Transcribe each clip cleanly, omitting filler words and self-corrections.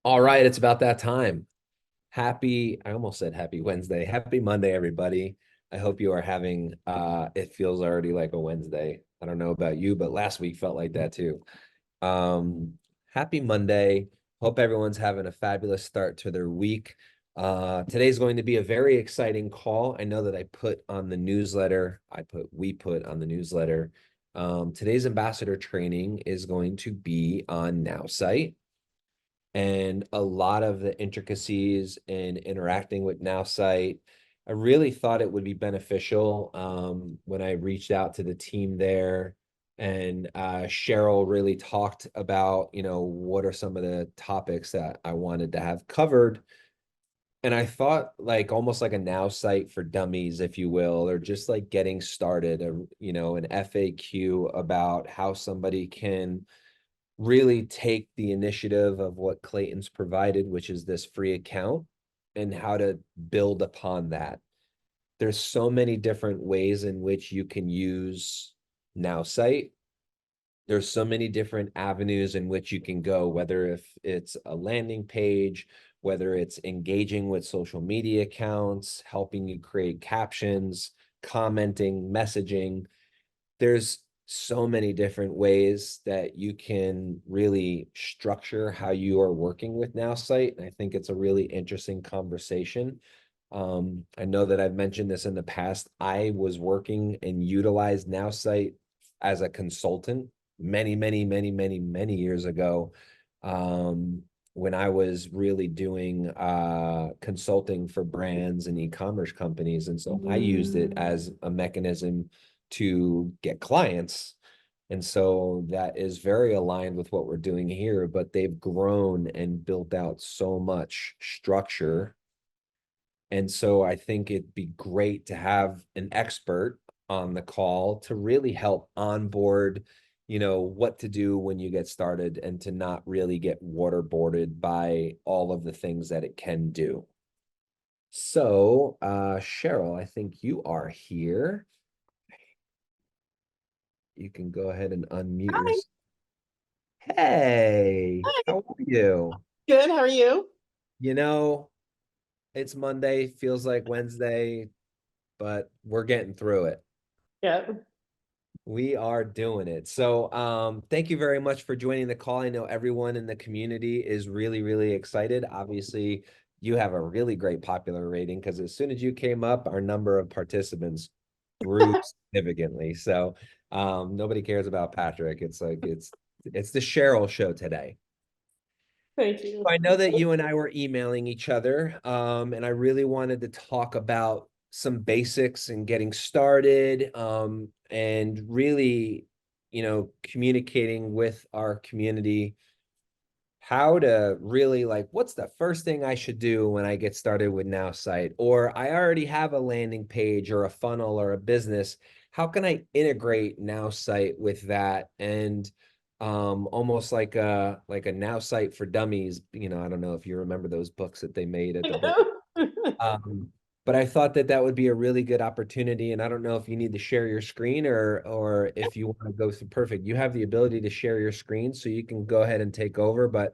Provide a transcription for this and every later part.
All right, it's about that time. I almost said happy Wednesday. Happy Monday, everybody. I hope you are having it feels already like a Wednesday. I don't know about you, but last week felt like that too. Um, Happy Monday. Hope everyone's having a fabulous start to their week. Today's going to be a very exciting call. I know that I put on the newsletter, we put on the newsletter. Today's ambassador training is going to be on NowSite. And a lot of the intricacies in interacting with NowSite. I really thought it would be beneficial when I reached out to the team there, and Cheryl really talked about, what are some of the topics that I wanted to have covered. And I thought like almost like a NowSite for dummies, if you will, or just like getting started, an FAQ about how somebody can really take the initiative of what Clayton's provided, which is this free account, and how to build upon that. There's so many different ways in which you can use NowSite. There's so many different avenues in which you can go, whether if it's a landing page, whether it's engaging with social media accounts, helping you create captions, commenting, messaging. There's so many different ways that you can really structure how you are working with NowSite. And I think it's a really interesting conversation. I know that I've mentioned this in the past. I was working and utilized NowSite as a consultant many, many, many, many, many years ago. When I was really doing consulting for brands and e-commerce companies. And so I used it as a mechanism to get clients. And so that is very aligned with what we're doing here, but they've grown and built out so much structure. And so I think it'd be great to have an expert on the call to really help onboard, what to do when you get started and to not really get waterboarded by all of the things that it can do. So, Cheryl, I think you are here. You can go ahead and unmute Hi. yourself. Hey, Hi. how are you? Good. How are you? You know, it's Monday, feels like Wednesday, but we're getting through it. Yeah. We are doing it. So, thank you very much for joining the call. I know everyone in the community is really, really excited. Obviously, you have a really great popular rating because as soon as you came up, our number of participants grew significantly. So, nobody cares about Patrick. It's the Cheryl show today. Thank you. I know that you and I were emailing each other, and I really wanted to talk about some basics and getting started, and really, communicating with our community how to really like what's the first thing I should do when I get started with NowSite, or I already have a landing page or a funnel or a business. How can I integrate NowSite with that? And almost like a NowSite for dummies. I don't know if you remember those books that they made at I the book. know. Um, but I thought that that would be a really good opportunity. And I don't know if you need to share your screen or if you want to go through perfect. You have the ability to share your screen, so you can go ahead and take over. But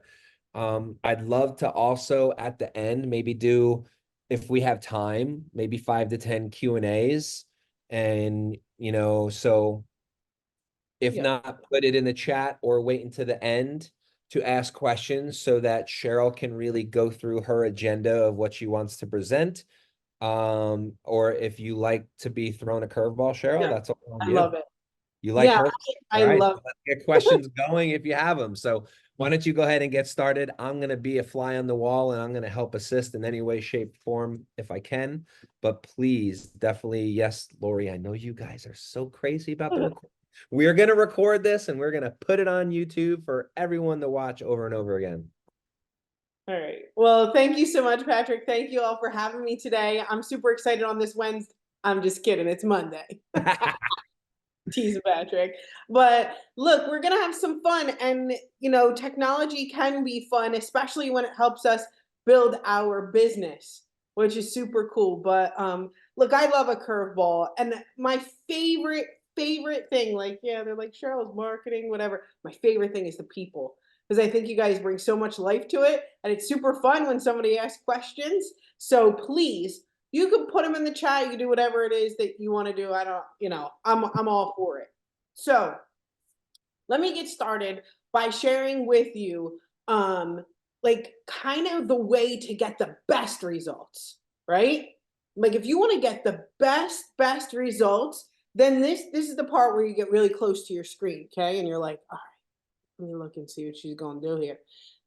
I'd love to also at the end maybe do, if we have time, maybe 5 to 10 Q&As. And so if Yeah. not, put it in the chat or wait until the end to ask questions so that Cheryl can really go through her agenda of what she wants to present. Or if you like to be thrown a curveball, Cheryl, Yeah. that's all on I you. love it. You like Yeah. curveballs? All I right, love so let's get questions going if you have them. So why don't you go ahead and get started? I'm going to be a fly on the wall and I'm going to help assist in any way, shape, form if I can. But please, definitely, yes, Lori, I know you guys are so crazy about the it. record. We're going to record this and we're going to put it on YouTube for everyone to watch over and over again. All right. Well, thank you so much, Patrick. Thank you all for having me today. I'm super excited on this Wednesday. I'm just kidding. It's Monday. Tease Patrick. But look, we're going to have some fun. And, technology can be fun, especially when it helps us build our business, which is super cool. But look, I love a curveball. And my favorite thing, like, yeah, they're like Cheryl's marketing, whatever. My favorite thing is the people. because I think you guys bring so much life to it, and it's super fun when somebody asks questions. So please, you can put them in the chat. You can do whatever it is that you want to do. I don't, I'm all for it. So let me get started by sharing with you like kind of the way to get the best results, right? Like if you want to get the best results, then this is the part where you get really close to your screen, okay? And you're like, all right, let me look and see what she's going to do here.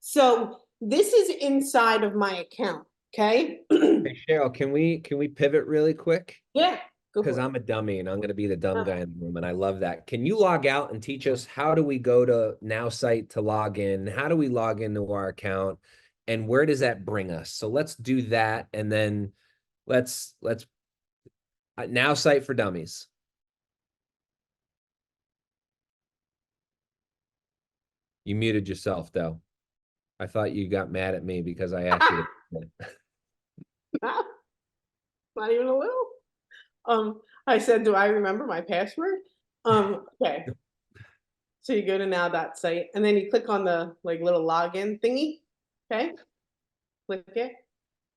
So this is inside of my account, okay? Hey, Cheryl, can we pivot really quick? Yeah, go Because for it. I'm a dummy and I'm going to be the dumb guy in the room, and I love that. Can you log out and teach us how do we go to NowSite to log in? How do we log into our account, and where does that bring us? So let's do that, and then let's NowSite for Dummies. You muted yourself though. I thought you got mad at me because I asked you to. Not even a little. I said, do I remember my password? Okay. So you go to now.site and then you click on the like little login thingy. Okay. Click it.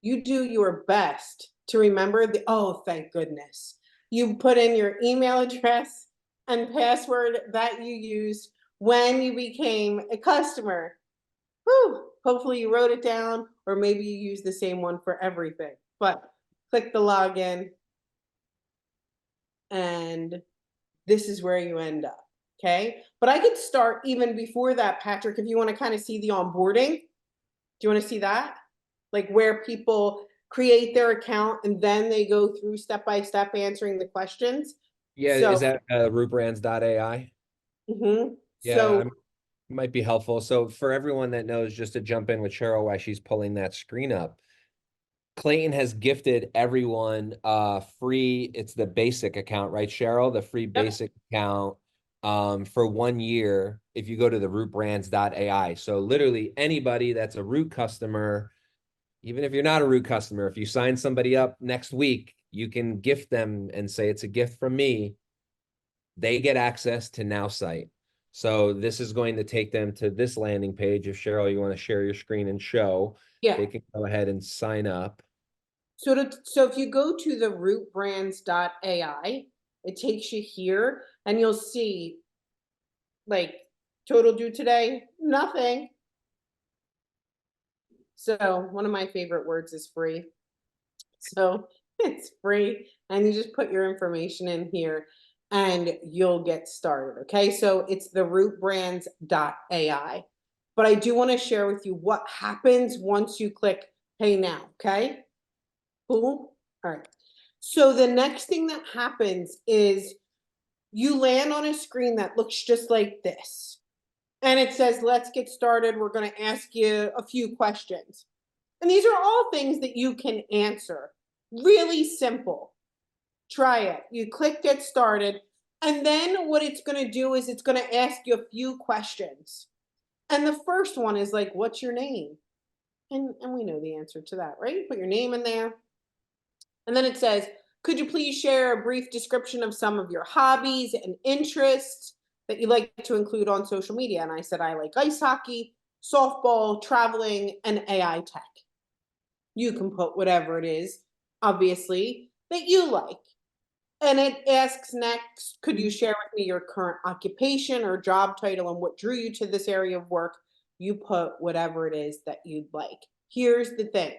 You do your best to remember oh, thank goodness. You put in your email address and password that you used when you became a customer. Whew. Hopefully you wrote it down, or maybe you use the same one for everything. But click the login, and this is where you end up. Okay. But I could start even before that, Patrick, if you want to kind of see the onboarding. Do you want to see that? Like where people create their account and then they go through step by step answering the questions. Yeah, So, is that rootbrands.ai? mhm. Yeah, So, might be helpful. So for everyone that knows, just to jump in with Cheryl while she's pulling that screen up, Clayton has gifted everyone free, it's the basic account, right, Cheryl? The free yep, basic account for 1 year if you go to the rootbrands.ai. So literally anybody that's a root customer, even if you're not a root customer, if you sign somebody up next week, you can gift them and say it's a gift from me. They get access to NowSite. So this is going to take them to this landing page. If Cheryl, you want to share your screen and show, yeah. they can go ahead and sign up. So if you go to the rootbrands.ai, it takes you here and you'll see like total due today, nothing. So one of my favorite words is free. So it's free and you just put your information in here and you'll get started. Okay. So it's the rootbrands.ai. But I do want to share with you what happens once you click pay now. Okay. Cool. All right. So the next thing that happens is you land on a screen that looks just like this. And it says, let's get started. We're going to ask you a few questions. And these are all things that you can answer. Really simple. Try it. You click get started. And then what it's going to do is it's going to ask you a few questions. And the first one is like, what's your name? And we know the answer to that, right? Put your name in there. And then it says, could you please share a brief description of some of your hobbies and interests that you like to include on social media? And I said, I like ice hockey, softball, traveling, and AI tech. You can put whatever it is, obviously, that you like. And it asks next, could you share with me your current occupation or job title and what drew you to this area of work? You put whatever it is that you'd like. Here's the thing.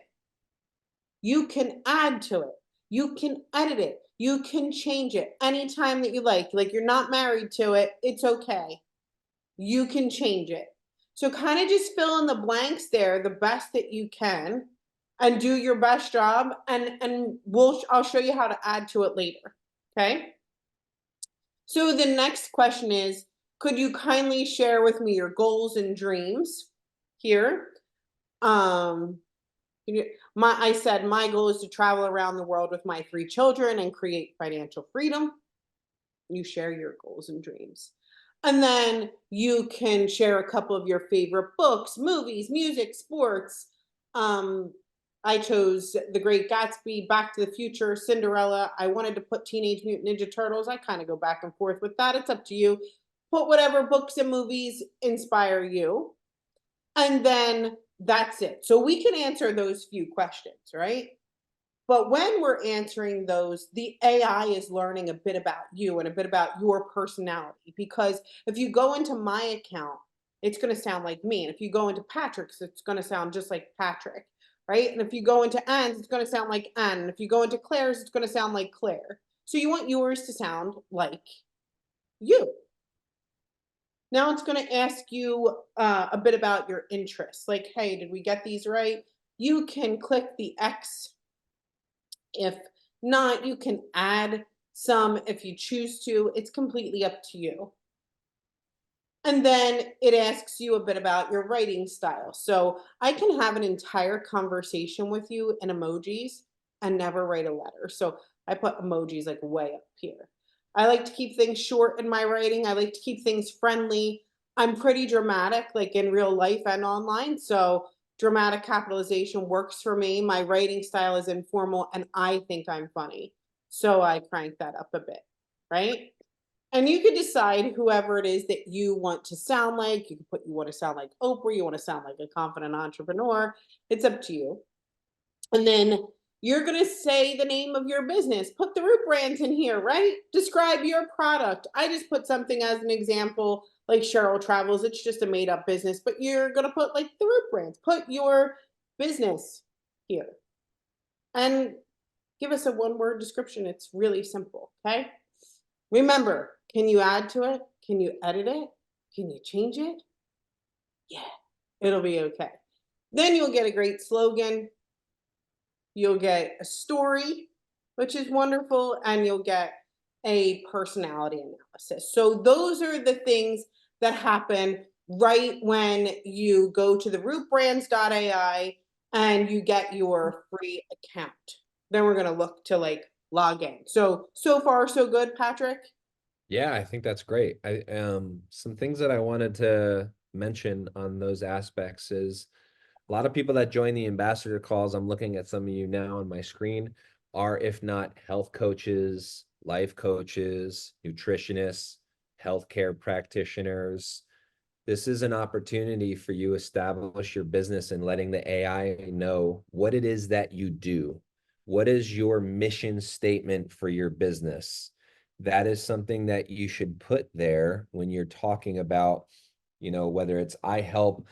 You can add to it. You can edit it. You can change it anytime that you like. Like you're not married to it. It's okay. You can change it. So kind of just fill in the blanks there the best that you can and do your best job and I'll show you how to add to it later. Okay? So the next question is, could you kindly share with me your goals and dreams here? I said my goal is to travel around the world with my 3 children and create financial freedom. You share your goals and dreams. And then you can share a couple of your favorite books, movies, music, sports. I chose The Great Gatsby, Back to the Future, Cinderella. I wanted to put Teenage Mutant Ninja Turtles. I kind of go back and forth with that. It's up to you. Put whatever books and movies inspire you. And then that's it. So we can answer those few questions, right? But when we're answering those, the AI is learning a bit about you and a bit about your personality. Because if you go into my account, it's going to sound like me. And if you go into Patrick's, it's going to sound just like Patrick, right? And if you go into Anne's, it's going to sound like Anne. And if you go into Claire's, it's going to sound like Claire. So you want yours to sound like you. Now it's going to ask you a bit about your interests. Like, hey, did we get these right? You can click the X. If not, you can add some if you choose to. It's completely up to you. And then it asks you a bit about your writing style. So I can have an entire conversation with you in emojis and never write a letter. So I put emojis like way up here. I like to keep things short in my writing. I like to keep things friendly. I'm pretty dramatic, like in real life and online. So dramatic capitalization works for me. My writing style is informal and I think I'm funny. So I crank that up a bit, right? And you could decide whoever it is that you want to sound like. You can put you want to sound like Oprah, you want to sound like a confident entrepreneur. It's up to you. And then you're going to say the name of your business. Put the root brands in here, right? Describe your product. I just put something as an example, like Cheryl Travels. It's just a made up business, but you're going to put like the root brands. Put your business here and give us a one word description. It's really simple. Okay. Remember, can you add to it? Can you edit it? Can you change it? Yeah, it'll be okay. Then you'll get a great slogan. You'll get a story, which is wonderful, and you'll get a personality analysis. So those are the things that happen right when you go to the rootbrands.ai and you get your free account. Then we're going to look to like log in. So far so good, Patrick? Yeah, I think that's great. I some things that I wanted to mention on those aspects is a lot of people that join the ambassador calls, I'm looking at some of you now on my screen, are if not health coaches, life coaches, nutritionists, healthcare practitioners. This is an opportunity for you to establish your business and letting the AI know what it is that you do. What is your mission statement for your business? That is something that you should put there when you're talking about, whether it's I help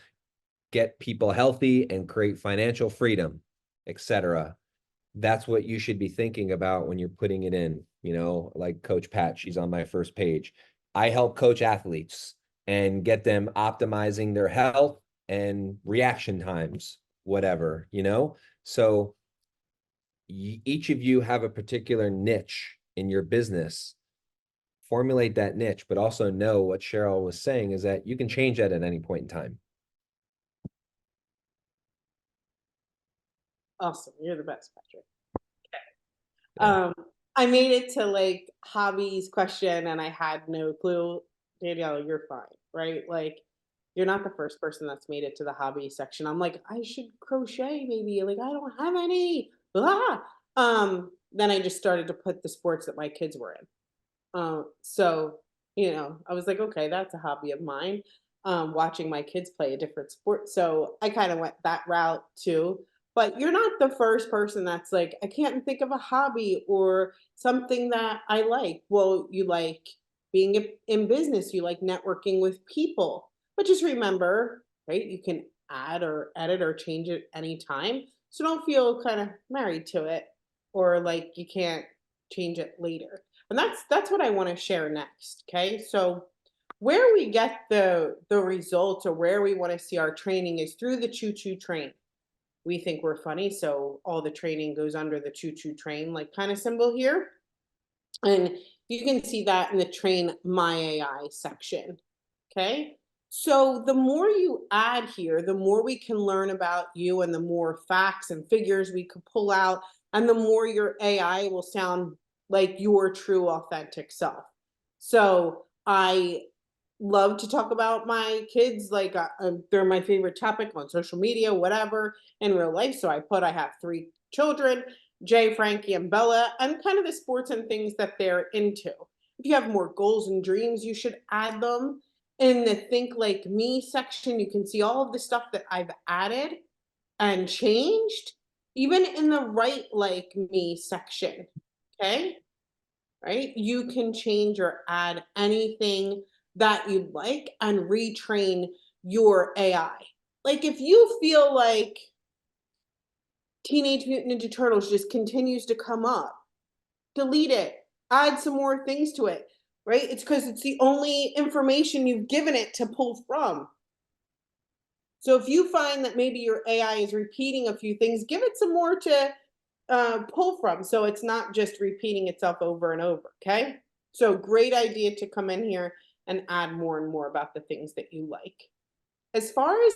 get people healthy and create financial freedom, etc. That's what you should be thinking about when you're putting it in, like Coach Pat, she's on my first page. I help coach athletes and get them optimizing their health and reaction times, whatever. So each of you have a particular niche in your business. Formulate that niche, but also know what Cheryl was saying is that you can change that at any point in time. Awesome. You're the best, Patrick. Yeah. I made it to like hobbies question and I had no clue. Danielle, you're fine, right? Like you're not the first person that's made it to the hobby section. I'm like, I should crochet maybe. Like I don't have any. Blah. Then I just started to put the sports that my kids were in. So I was like, okay, that's a hobby of mine. Watching my kids play a different sport. So I kind of went that route too. But you're not the first person that's like, I can't think of a hobby or something that I like. Well, you like being in business, you like networking with people. But just remember, right? You can add or edit or change it anytime. So don't feel kind of married to it or like you can't change it later. And that's what I want to share next. Okay. So where we get the results or where we want to see our training is through the choo choo train. We think we're funny, so all the training goes under the choo choo train, like kind of symbol here. And you can see that in the train my AI section. Okay. So the more you add here, the more we can learn about you and the more facts and figures we could pull out, and the more your AI will sound like your true authentic self. So I love to talk about my kids, like they're my favorite topic on social media, whatever, in real life. So I have 3 children, Jay, Frankie, and Bella, and kind of the sports and things that they're into. If you have more goals and dreams, you should add them. in the Think Like Me section, you can see all of the stuff that I've added and changed, even in the Write Like Me section. Okay. Right. You can change or add anything that you'd like and retrain your AI. Like if you feel like Teenage Mutant Ninja Turtles just continues to come up, delete it, add some more things to it, right? It's because it's the only information you've given it to pull from. So if you find that maybe your AI is repeating a few things, give it some more to pull from, so it's not just repeating itself over and over. Okay. So great idea to come in here and add more and more about the things that you like. As far as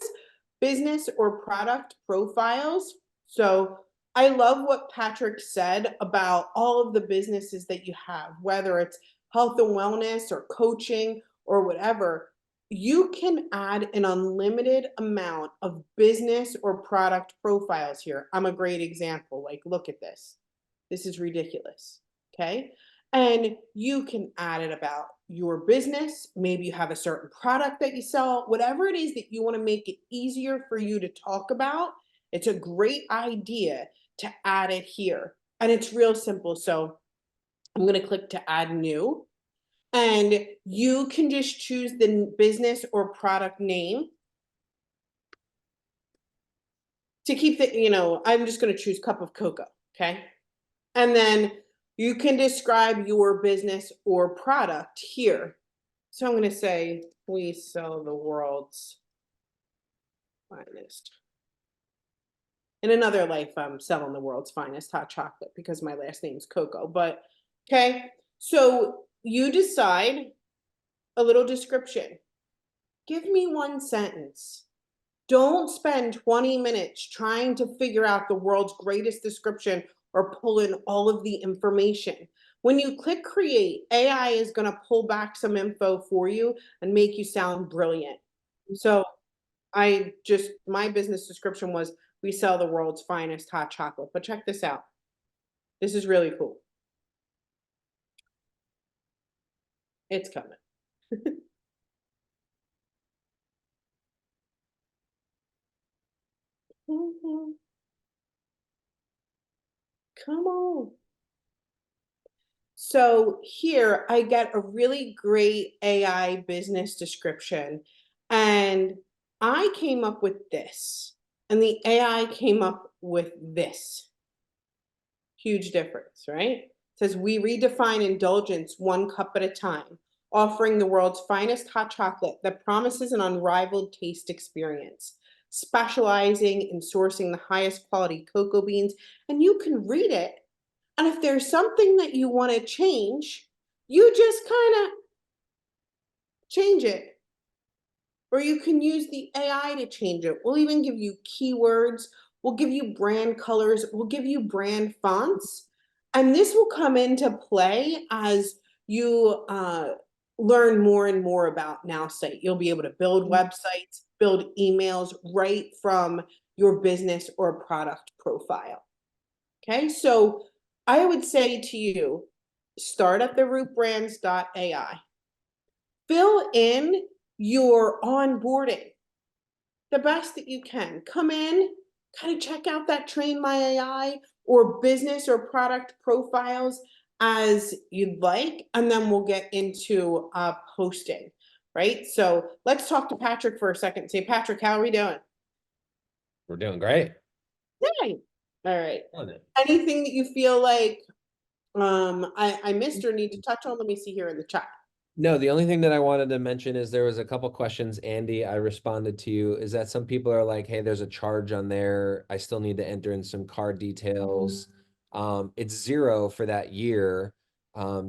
business or product profiles, so I love what Patrick said about all of the businesses that you have, whether it's health and wellness or coaching or whatever. You can add an unlimited amount of business or product profiles here. I'm a great example. Like, look at this. This is ridiculous. Okay. And you can add it about your business. Maybe you have a certain product that you sell, whatever it is that you want to make it easier for you to talk about. It's a great idea to add it here. And it's real simple. So I'm going to click to add new. And you can just choose the business or product name to keep the, I'm just going to choose cup of cocoa. Okay. And then you can describe your business or product here. So I'm going to say, we sell the world's finest. In another life, I'm selling the world's finest hot chocolate because my last name's Coco. But okay, so you decide a little description. Give me one sentence. Don't spend 20 minutes trying to figure out the world's greatest description or pull in all of the information. When you click create, AI is going to pull back some info for you and make you sound brilliant. So my business description was, we sell the world's finest hot chocolate. But check this out. This is really cool. It's coming. Come on. So here I get a really great AI business description, and I came up with this, and the AI came up with this. Huge difference, right? It says, we redefine indulgence one cup at a time, offering the world's finest hot chocolate that promises an unrivaled taste experience, specializing in sourcing the highest quality cocoa beans. And you can read it. And if there's something that you want to change, you just kind of change it. Or you can use the AI to change it. We'll even give you keywords. We'll give you brand colors. We'll give you brand fonts. And this will come into play as you learn more and more about NowSite. You'll be able to build websites, build emails right from your business or product profile. Okay, so I would say to you, start at therootbrands.ai. Fill in your onboarding the best that you can. Come in, kind of check out that Train My AI or business or product profiles as you'd like, and then we'll get into posting, right? So let's talk to Patrick for a second. Say, Patrick, how are we doing? We're doing great. Yay. All right. Anything that you feel like I missed or need to touch on? Let me see here in the chat. No, the only thing that I wanted to mention is there was a couple questions, Andy, I responded to you, is that some people are like, hey, there's a charge on there. I still need to enter in some card details. It's 0 for that year.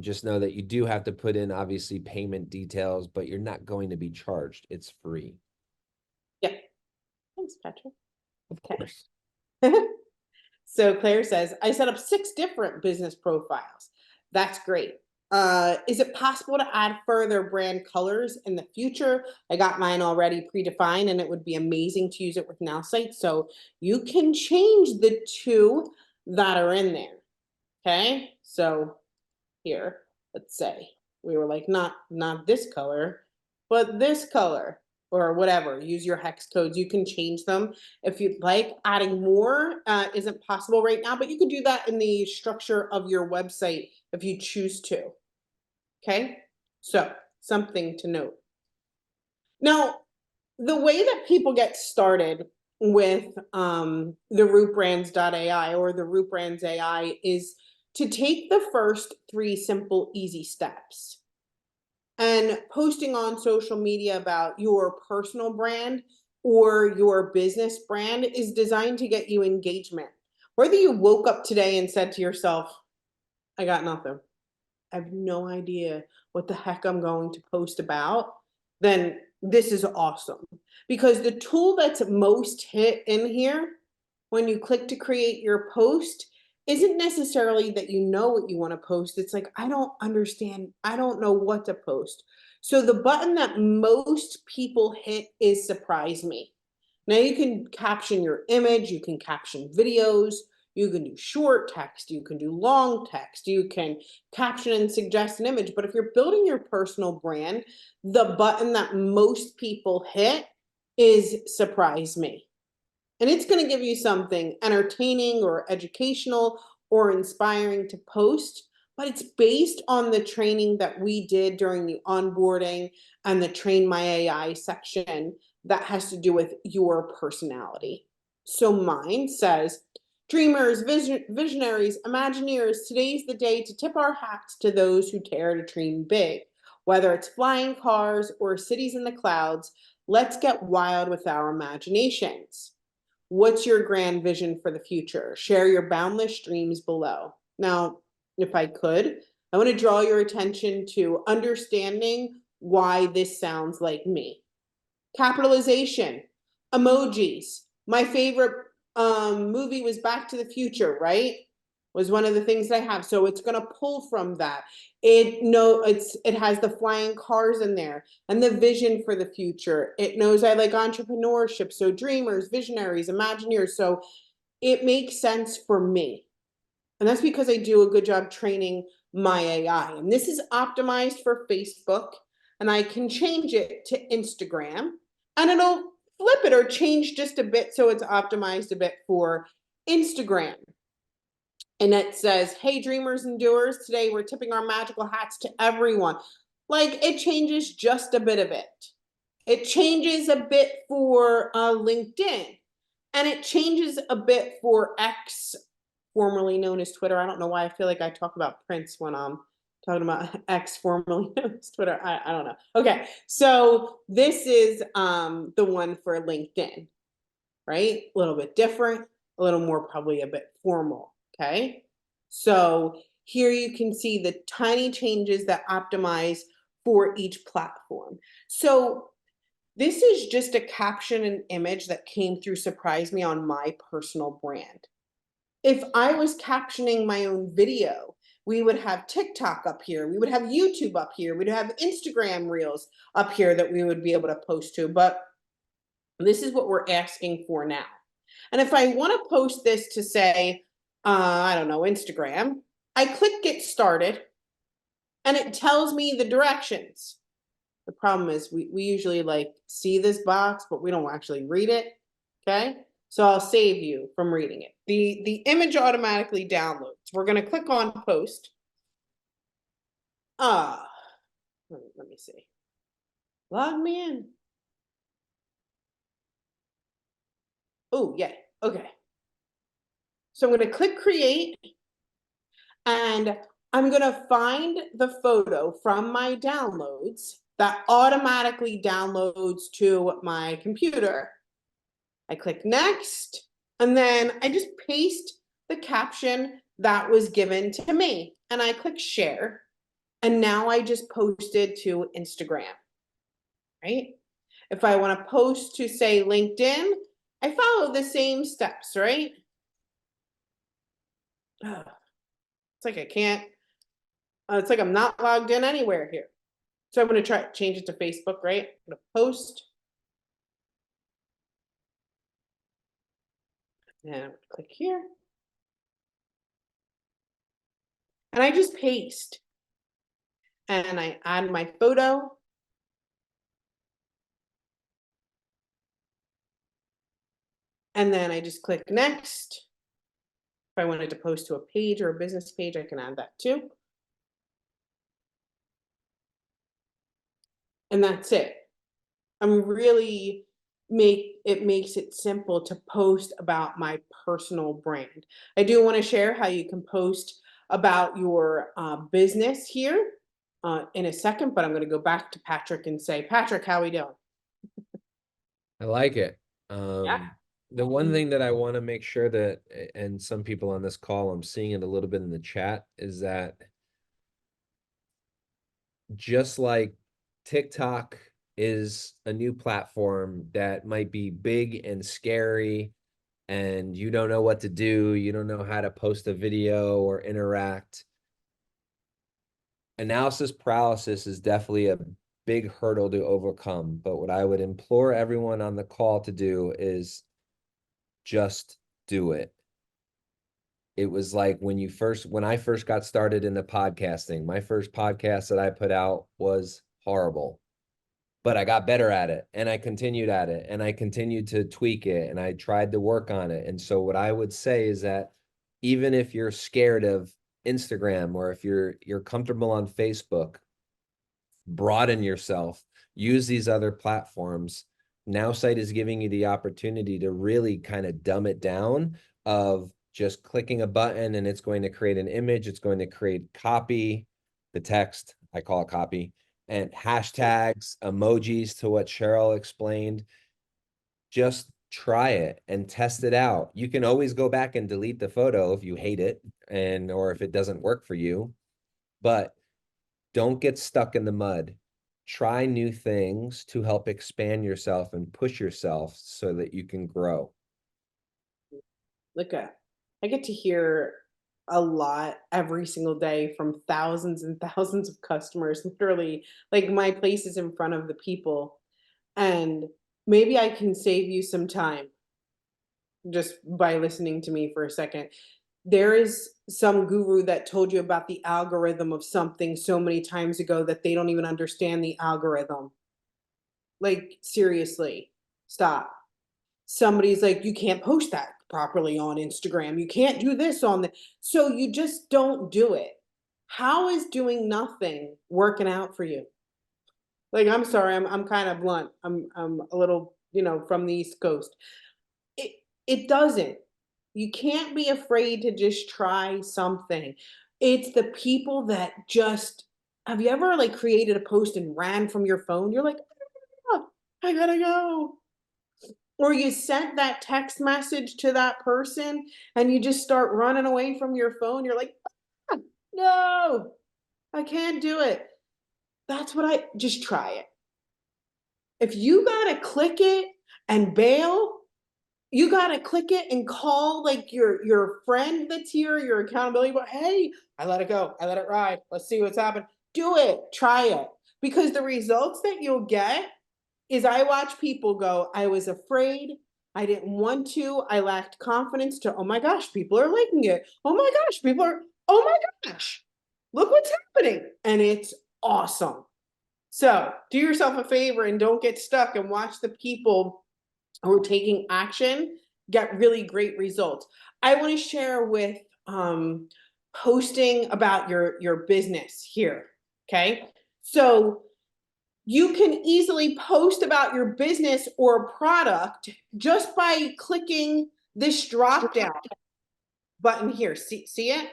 Just know that you do have to put in obviously payment details, but you're not going to be charged. It's free. Yeah. Thanks, Patrick. Of course. So Claire says, I set up 6 different business profiles. That's great. Is it possible to add further brand colors in the future? I got mine already predefined, and it would be amazing to use it with NowSite. So you can change the 2 that are in there. Okay. So here, let's say we were like, not this color, but this color or whatever, use your hex codes. You can change them if you'd like. Adding more isn't possible right now, but you can do that in the structure of your website if you choose to. Okay, so something to note. Now, the way that people get started with the rootbrands.ai or the rootbrands AI is to take the first 3 simple, easy steps. And posting on social media about your personal brand or your business brand is designed to get you engagement. Whether you woke up today and said to yourself, I got nothing, I have no idea what the heck I'm going to post about, then this is awesome. Because the tool that's most hit in here when you click to create your post isn't necessarily that you know what you want to post. It's like, I don't understand. I don't know what to post. So the button that most people hit is surprise me. Now you can caption your image, you can caption videos, you can do short text, you can do long text, you can caption and suggest an image. But if you're building your personal brand, the button that most people hit is surprise me. And it's going to give you something entertaining or educational or inspiring to post, but it's based on the training that we did during the onboarding and the Train My AI section that has to do with your personality. So mine says, dreamers, visionaries, imagineers, today's the day to tip our hats to those who dare to dream big. Whether it's flying cars or cities in the clouds, let's get wild with our imaginations. What's your grand vision for the future? Share your boundless dreams below. Now, if I could, I want to draw your attention to understanding why this sounds like me. Capitalization, emojis. My favorite movie was Back to the Future, right? Was one of the things that I have. So it's going to pull from that. It has the flying cars in there and the vision for the future. It knows I like entrepreneurship, so dreamers, visionaries, imagineers. So it makes sense for me. And that's because I do a good job training my AI. And this is optimized for Facebook, and I can change it to Instagram, and it'll flip it or change just a bit so it's optimized a bit for Instagram. And it says, hey, dreamers and doers, today we're tipping our magical hats to everyone. Like, it changes just a bit of it. It changes a bit for LinkedIn, and it changes a bit for X, formerly known as Twitter. I don't know why I feel like I talk about Prince when I'm talking about X, formerly known as Twitter. I don't know. Okay, so this is the one for LinkedIn, right? A little bit different, a little more probably a bit formal, okay? So here you can see the tiny changes that optimize for each platform. So this is just a caption and image that came through Surprise Me on my personal brand. If I was captioning my own video, we would have TikTok up here, we would have YouTube up here, we'd have Instagram Reels up here that we would be able to post to, but this is what we're asking for now. And if I want to post this to say, I don't know, Instagram, I click get started and it tells me the directions. The problem is we usually like see this box, but we don't actually read it. Okay. So I'll save you from reading it. The image automatically downloads. We're going to click on post. Let me see. Log me in. Oh, yeah. Okay. So I'm going to click create, and I'm going to find the photo from my downloads that automatically downloads to my computer. I click next, and then I just paste the caption that was given to me, and I click share, and now I just posted to Instagram, right? If I want to post to say LinkedIn, I follow the same steps, right? It's like I can't, it's like I'm not logged in anywhere here. So I'm going to try change it to Facebook, right? I'm going to post. And I'm going to click here. And I just paste. And I add my photo. And then I just click next. If I wanted to post to a page or a business page, I can add that too. And that's it. I'm really makes it simple to post about my personal brand. I do want to share how you can post about your business here in a second, but I'm going to go back to Patrick and say, Patrick, how we doing? I like it. Yeah. The one thing that I want to make sure that, and some people on this call, I'm seeing it a little bit in the chat, is that just like TikTok is a new platform that might be big and scary, and you don't know what to do, you don't know how to post a video or interact. Analysis paralysis is definitely a big hurdle to overcome. But what I would implore everyone on the call to do is just do it. It was like when I first got started in the podcasting, my first podcast that I put out was horrible, but I got better at it and I continued at it and I continued to tweak it and I tried to work on it. And so what I would say is that even if you're scared of Instagram or if you're comfortable on Facebook, broaden yourself, use these other platforms. NowSite is giving you the opportunity to really kind of dumb it down of just clicking a button and it's going to create an image. It's going to create copy, the text, I call it copy, and hashtags, emojis to what Cheryl explained. Just try it and test it out. You can always go back and delete the photo if you hate it or if it doesn't work for you, but don't get stuck in the mud. Try new things to help expand yourself and push yourself so that you can grow. Look at, I get to hear a lot every single day from thousands and thousands of customers. Literally, like my place is in front of the people, and maybe I can save you some time just by listening to me for a second. There is some guru that told you about the algorithm of something so many times ago that they don't even understand the algorithm. Like, seriously, stop. Somebody's like, you can't post that properly on Instagram. You can't do this on the. So you just don't do it. How is doing nothing working out for you? Like, I'm sorry, I'm kind of blunt. I'm a little, from the East Coast. It it doesn't. You can't be afraid to just try something. It's the people that just, have you ever like created a post and ran from your phone? You're like, "Ah, I gotta go." Or you sent that text message to that person and you just start running away from your phone. You're like, "Ah, no, I can't do it." That's what I just try it. If you gotta click it and bail, you gotta click it and call like your friend that's here, your accountability. But hey, I let it go. I let it ride. Let's see what's happened. Do it. Try it. Because the results that you'll get is I watch people go, I was afraid. I didn't want to. I lacked confidence to, oh my gosh, people are liking it. Oh my gosh, oh my gosh, look what's happening. And it's awesome. So do yourself a favor and don't get stuck and watch the people who are taking action get really great results. I want to share with posting about your business here. Okay. So you can easily post about your business or product just by clicking this drop down button here. See it?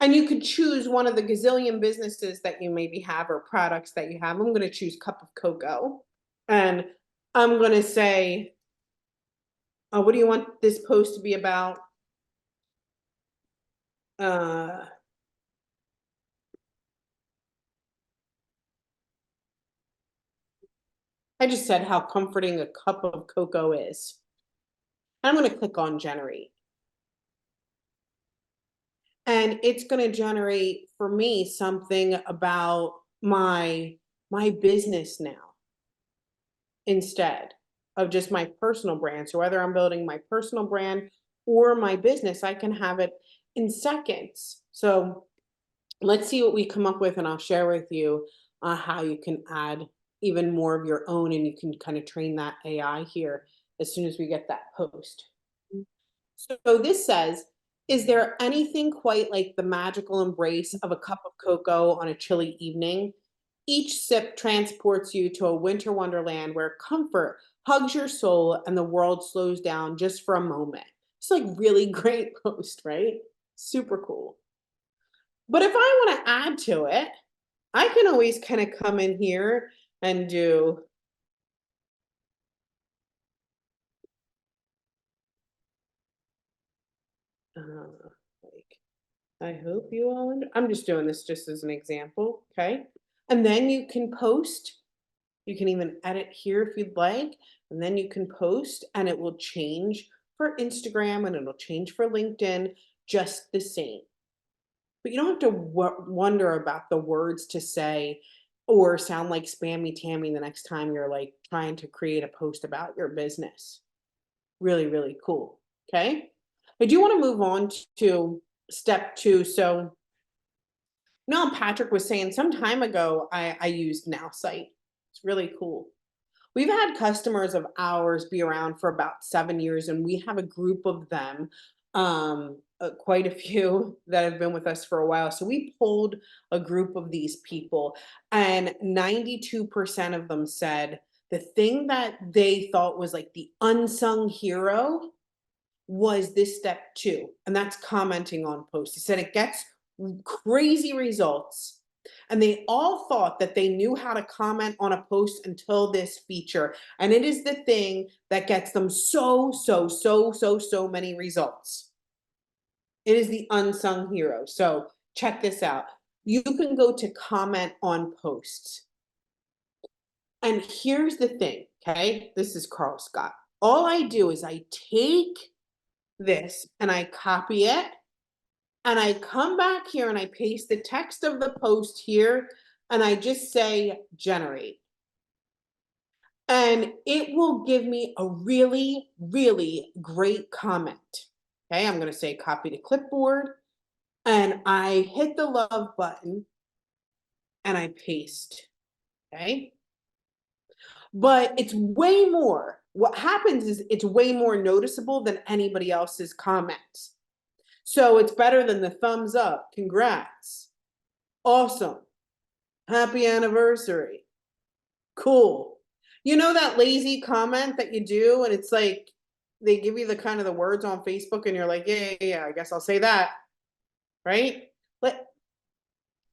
And you could choose one of the gazillion businesses that you maybe have or products that you have. I'm going to choose Cup of Cocoa. And I'm going to say, what do you want this post to be about? Uh, I just said how comforting a cup of cocoa is. I'm going to click on generate. And it's going to generate for me something about my business now instead of just my personal brand. So whether I'm building my personal brand or my business, I can have it in seconds. So let's see what we come up with, and I'll share with you how you can add even more of your own, and you can kind of train that AI here as soon as we get that post. So this says, is there anything quite like the magical embrace of a cup of cocoa on a chilly evening? Each sip transports you to a winter wonderland where comfort hugs your soul and the world slows down just for a moment. It's like really great post, right? Super cool. But if I want to add to it, I can always kind of come in here and do like, I hope you all, I'm just doing this just as an example, okay? And then you can post, you can even edit here if you'd like, and then you can post and it will change for Instagram and it'll change for LinkedIn just the same. But you don't have to wonder about the words to say or sound like spammy Tammy the next time you're like trying to create a post about your business. Really, really cool. Okay. I do want to move on to step 2. So no, Patrick was saying some time ago, I used NowSite. It's really cool. We've had customers of ours be around for about 7 years, and we have a group of them, quite a few that have been with us for a while. So we polled a group of these people, and 92% of them said the thing that they thought was like the unsung hero was this step 2, and that's commenting on posts. He said it gets crazy results. And they all thought that they knew how to comment on a post until this feature. And it is the thing that gets them so many results. It is the unsung hero. So check this out. You can go to comment on posts. And here's the thing, okay? This is Carl Scott. All I do is I take this and I copy it and I come back here and I paste the text of the post here and I just say generate. And it will give me a really, really great comment. Okay, I'm going to say copy to clipboard and I hit the love button and I paste. Okay. But it's way more. What happens is it's way more noticeable than anybody else's comments. So it's better than the thumbs up. Congrats. Awesome. Happy anniversary. Cool. You know that lazy comment that you do and it's like they give you the kind of the words on Facebook and you're like, yeah, I guess I'll say that. Right? But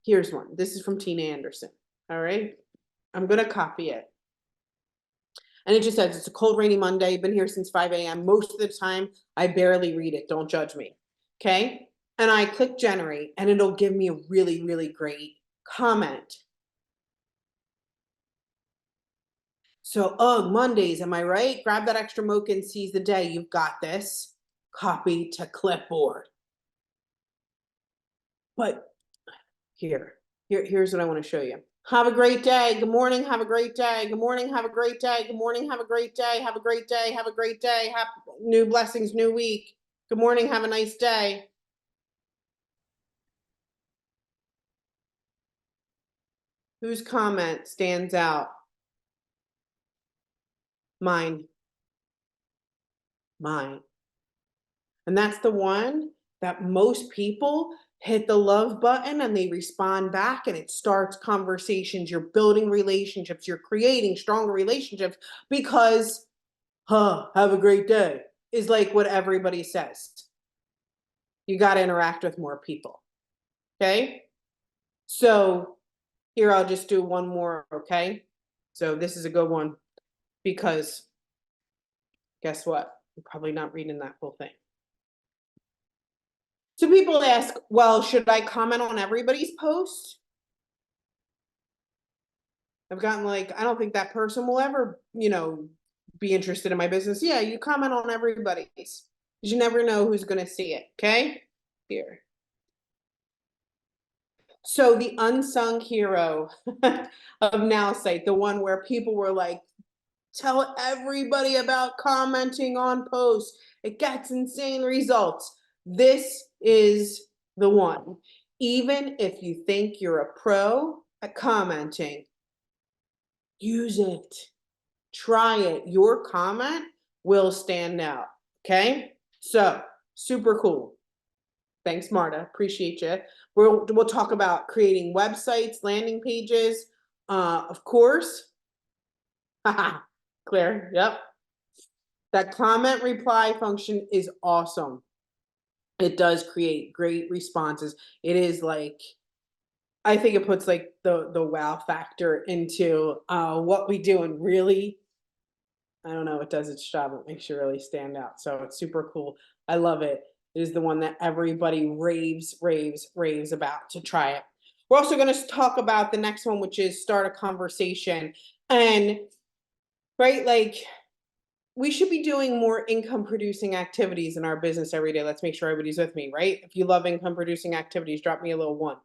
here's one. This is from Tina Anderson. All right. I'm going to copy it. And it just says it's a cold, rainy Monday. Been here since 5 a.m. Most of the time, I barely read it. Don't judge me. Okay. And I click generate and it'll give me a really, really great comment. So, Mondays, am I right? Grab that extra mocha and seize the day. You've got this. Copy to clipboard. But here's what I want to show you. Have a great day. Good morning. Have a great day. Good morning. Have a great day. Good morning. Have a great day. Have a great day. Have a great day. Have new blessings, new week. Good morning. Have a nice day. Whose comment stands out? Mine. And that's the one that most people hit the love button and they respond back and it starts conversations. You're building relationships. You're creating stronger relationships because, have a great day is like what everybody says. You got to interact with more people. Okay. So here, I'll just do one more. Okay. So this is a good one because guess what? You're probably not reading that whole thing. So people ask, well, should I comment on everybody's post? I've gotten like, I don't think that person will ever, be interested in my business. Yeah, you comment on everybody's because you never know who's going to see it. Okay. Here. So the unsung hero of NowSite, the one where people were like, tell everybody about commenting on posts. It gets insane results. This is the one. Even if you think you're a pro at commenting, use it. Try it. Your comment will stand out. Okay? So Super cool. Thanks, Marta. Appreciate you. We'll talk about creating websites, landing pages, of course. Claire, yep. That comment reply function is awesome. It does create great responses. It is like, I think it puts like the wow factor into what we do, and really, I don't know, it does its job. It makes you really stand out. So it's super cool. I love it. It is the one that everybody raves about to try it. We're also going to talk about the next one, which is start a conversation. And right, like, we should be doing more income producing activities in our business every day. Let's make sure everybody's with me, right? If you love income producing activities, drop me a little one.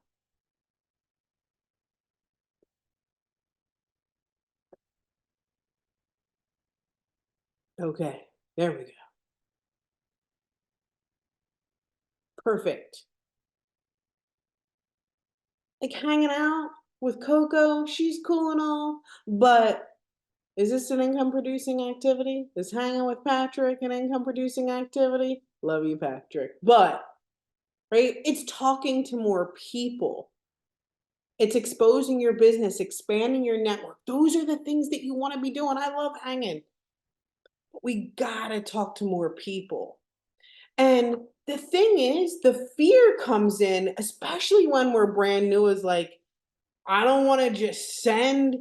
Okay, there we go. Perfect. Like hanging out with Coco, she's cool and all, but is this an income producing activity? Is hanging with Patrick an income producing activity? Love you, Patrick. But, right, it's talking to more people. It's exposing your business, expanding your network. Those are the things that you want to be doing. I love hanging. But we gotta talk to more people. And the thing is, the fear comes in, especially when we're brand new, is like, I don't want to just send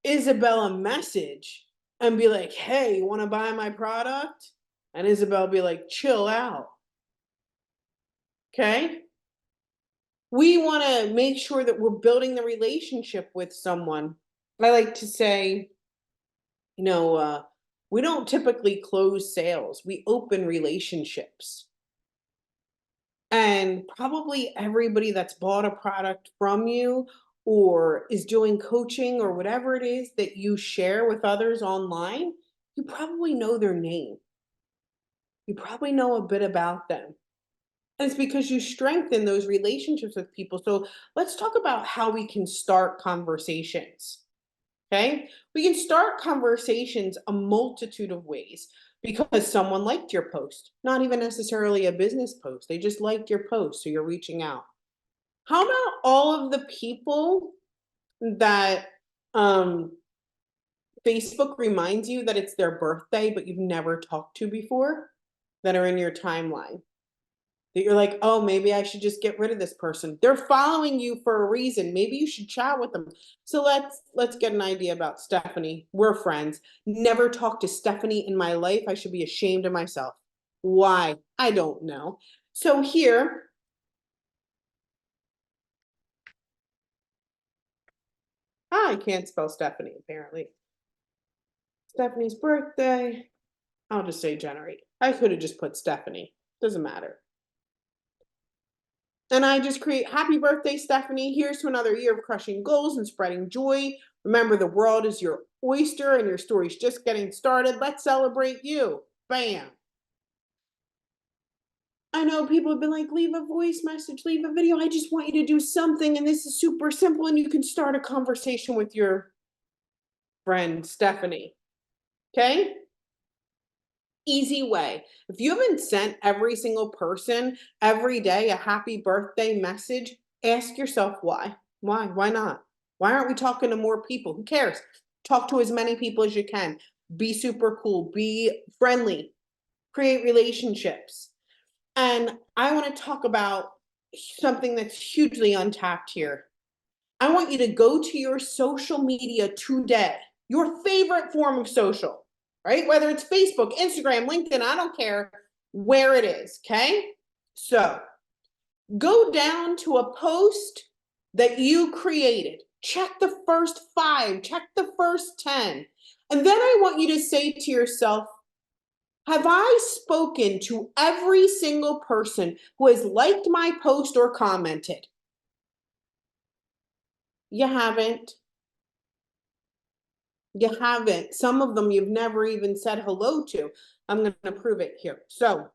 Isabel a message and be like, hey, you want to buy my product? And Isabel be like, chill out. Okay. We want to make sure that we're building the relationship with someone. I like to say, we don't typically close sales, we open relationships. And probably everybody that's bought a product from you or is doing coaching or whatever it is that you share with others online, you probably know their name. You probably know a bit about them. And it's because you strengthen those relationships with people. So let's talk about how we can start conversations. Okay. We can start conversations a multitude of ways because someone liked your post, not even necessarily a business post. They just liked your post. So you're reaching out. How about all of the people that Facebook reminds you that it's their birthday, but you've never talked to before, that are in your timeline? That you're like, oh, maybe I should just get rid of this person. They're following you for a reason. Maybe you should chat with them. So let's get an idea about Stephanie. We're friends. Never talked to Stephanie in my life. I should be ashamed of myself. Why? I don't know. So here, I can't spell Stephanie, apparently. Stephanie's birthday. I'll just say generate. I could have just put Stephanie. Doesn't matter. And I just create happy birthday, Stephanie. Here's to another year of crushing goals and spreading joy. Remember, the world is your oyster and your story's just getting started. Let's celebrate you. Bam. I know people have been like, leave a voice message, leave a video. I just want you to do something. And this is super simple. And you can start a conversation with your friend, Stephanie. Okay. Easy way. If you haven't sent every single person every day a happy birthday message, ask yourself why. Why not? Why aren't we talking to more people? Who cares? Talk to as many people as you can. Be super cool, be friendly, create relationships. And I want to talk about something that's hugely untapped here. I want you to go to your social media today, your favorite form of social, right? Whether it's Facebook, Instagram, LinkedIn, I don't care where it is. Okay. So go down to a post that you created. Check the first 5, check the first 10. And then I want you to say to yourself, have I spoken to every single person who has liked my post or commented? You haven't. You haven't. Some of them you've never even said hello to. I'm going to prove it here. So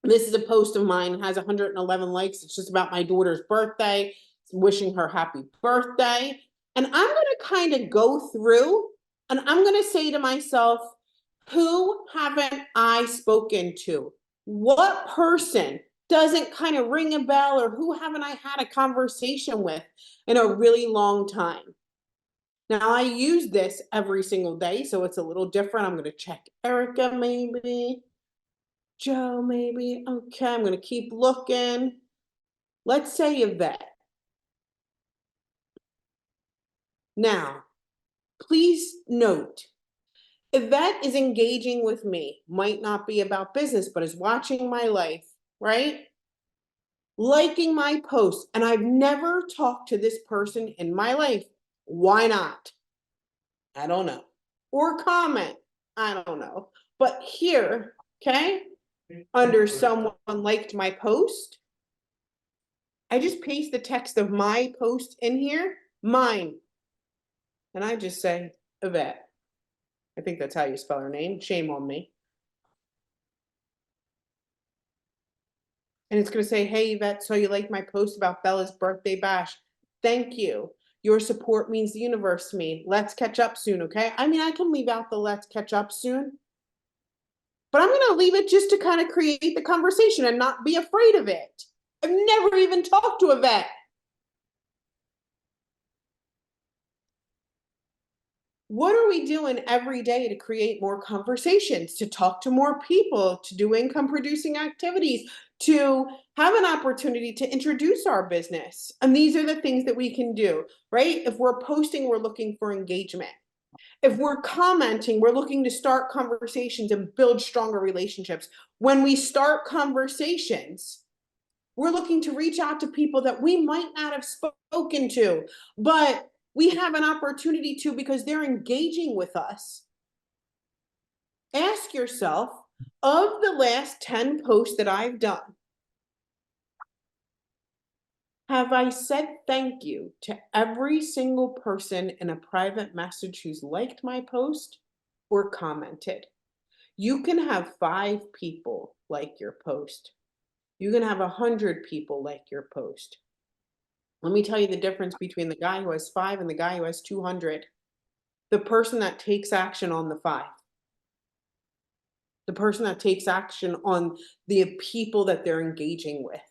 this is a post of mine. It has 111 likes. It's just about my daughter's birthday. It's wishing her happy birthday. And I'm going to kind of go through and I'm going to say to myself, who haven't I spoken to? What person doesn't kind of ring a bell, or who haven't I had a conversation with in a really long time? Now I use this every single day, so it's a little different. I'm going to check Erica, maybe. Joe, maybe. Okay, I'm going to keep looking. Let's say Yvette. Now, please note, Yvette is engaging with me, might not be about business, but is watching my life, right? Liking my posts, and I've never talked to this person in my life. Why not? I don't know. Or comment, I don't know. But here, okay, under someone liked my post, I just paste the text of my post in here, mine, and I just say Yvette. I think that's how you spell her name. Shame on me. And it's going to say, hey, Yvette, so you liked my post about Bella's birthday bash. Thank you. Your support means the universe to me. Let's catch up soon, okay? I mean, I can leave out the let's catch up soon, but I'm going to leave it just to kind of create the conversation and not be afraid of it. I've never even talked to Yvette. What are we doing every day to create more conversations, to talk to more people, to do income producing activities, to have an opportunity to introduce our business? And these are the things that we can do, right? If we're posting, we're looking for engagement. If we're commenting, we're looking to start conversations and build stronger relationships. When we start conversations, we're looking to reach out to people that we might not have spoken to, but we have an opportunity to because they're engaging with us. Ask yourself, of the last 10 posts that I've done, have I said thank you to every single person in a private message who's liked my post or commented? You can have 5 people like your post. You can have 100 people like your post. Let me tell you the difference between the guy who has 5 and the guy who has 200. The person that takes action on the 5. The person that takes action on the people that they're engaging with.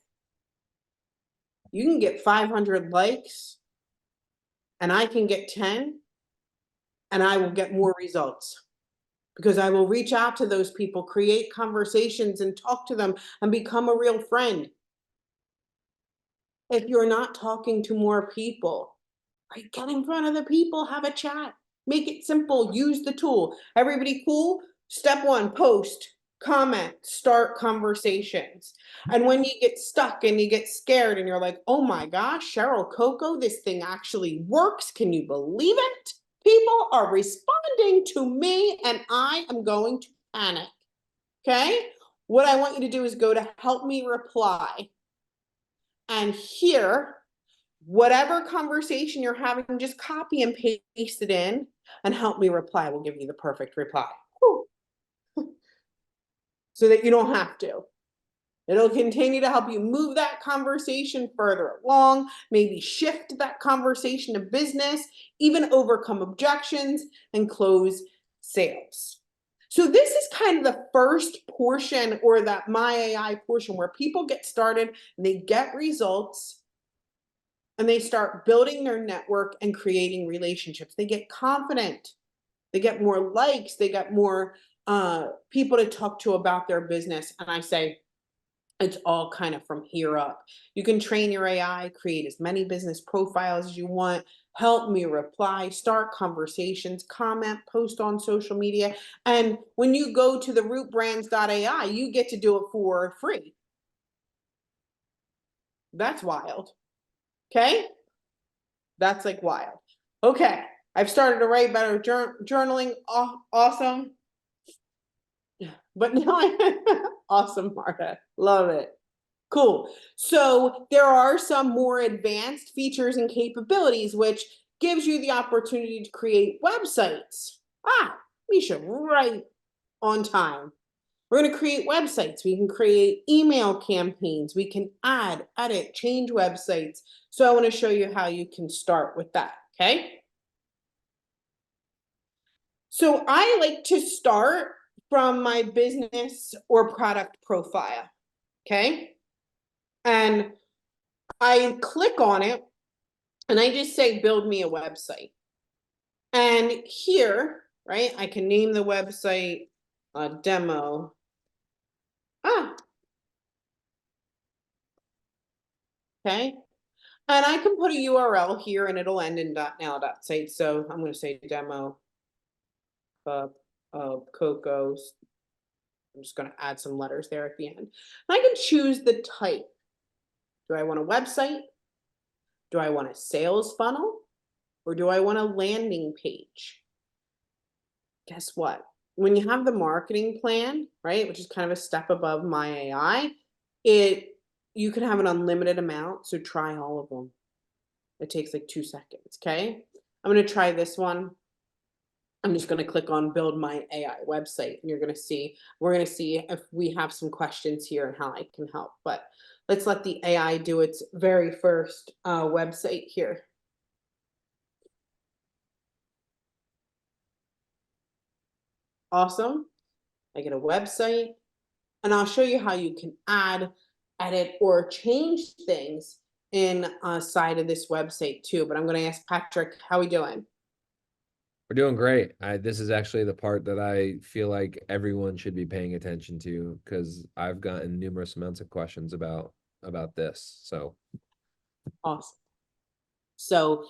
You can get 500 likes and I can get 10 and I will get more results because I will reach out to those people, create conversations and talk to them and become a real friend. If you're not talking to more people, right, get in front of the people, have a chat, make it simple, use the tool. Everybody cool? Step 1, post, comment, start conversations. And when you get stuck and you get scared and you're like, oh my gosh, Cheryl Coco, this thing actually works. Can you believe it? People are responding to me and I am going to panic. Okay? What I want you to do is go to help me reply. And here, whatever conversation you're having, just copy and paste it in and help me reply. Will give you the perfect reply. Whew. So that you don't have to. It'll continue to help you move that conversation further along, maybe shift that conversation to business, even overcome objections and close sales. So this is kind of the first portion, or that My AI portion, where people get started and they get results and they start building their network and creating relationships. They get confident. They get more likes. They get more people to talk to about their business. And I say, it's all kind of from here up. You can train your AI, create as many business profiles as you want, help me reply, start conversations, comment, post on social media. And when you go to the rootbrands.ai, you get to do it for free. That's wild. Okay? That's like wild. Okay, I've started to write better journaling. Awesome. But now awesome, Marta. Love it. Cool. So there are some more advanced features and capabilities, which gives you the opportunity to create websites. Misha, right on time. We're going to create websites. We can create email campaigns. We can add, edit, change websites. So I want to show you how you can start with that. Okay. So I like to start from my business or product profile. Okay. And I click on it and I just say, build me a website. And here, right, I can name the website demo. Okay. And I can put a URL here and it'll end in .now.site. So I'm going to say demo of Coco. I'm just going to add some letters there at the end. And I can choose the type. Do I want a website? Do I want a sales funnel? Or do I want a landing page? Guess what? When you have the marketing plan, right, which is kind of a step above my AI, you can have an unlimited amount. So try all of them. It takes like 2 seconds. Okay. I'm going to try this one. I'm just going to click on build my AI website and we're going to see if we have some questions here and how I can help. But let's let the AI do its very first website here. Awesome. I get a website and I'll show you how you can add, edit, or change things inside of this website too. But I'm going to ask Patrick, how are we doing? We're doing great. This is actually the part that I feel like everyone should be paying attention to because I've gotten numerous amounts of questions about this. So Awesome. So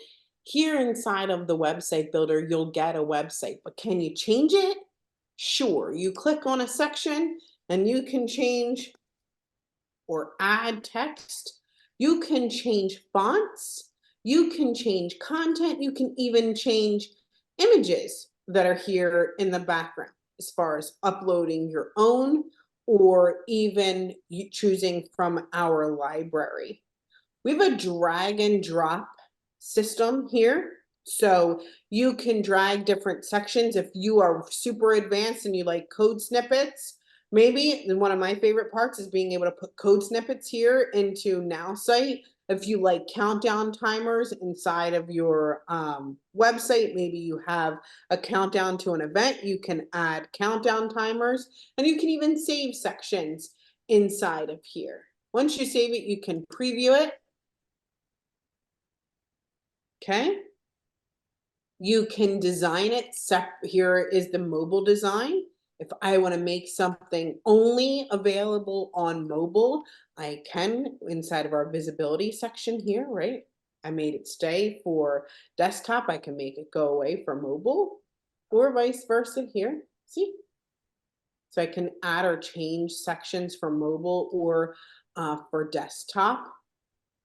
here inside of the website builder, you'll get a website, but can you change it? Sure. You click on a section and you can change or add text. You can change fonts. You can change content. You can even change images that are here in the background as far as uploading your own or even choosing from our library. We have a drag and drop system here. So you can drag different sections if you are super advanced and you like code snippets. Maybe one of my favorite parts is being able to put code snippets here into NowSite. If you like countdown timers inside of your website, maybe you have a countdown to an event, you can add countdown timers and you can even save sections inside of here. Once you save it, you can preview it. Okay. You can design it. Here is the mobile design. If I want to make something only available on mobile, I can inside of our visibility section here, right? I made it stay for desktop. I can make it go away for mobile or vice versa here. See? So I can add or change sections for mobile or for desktop.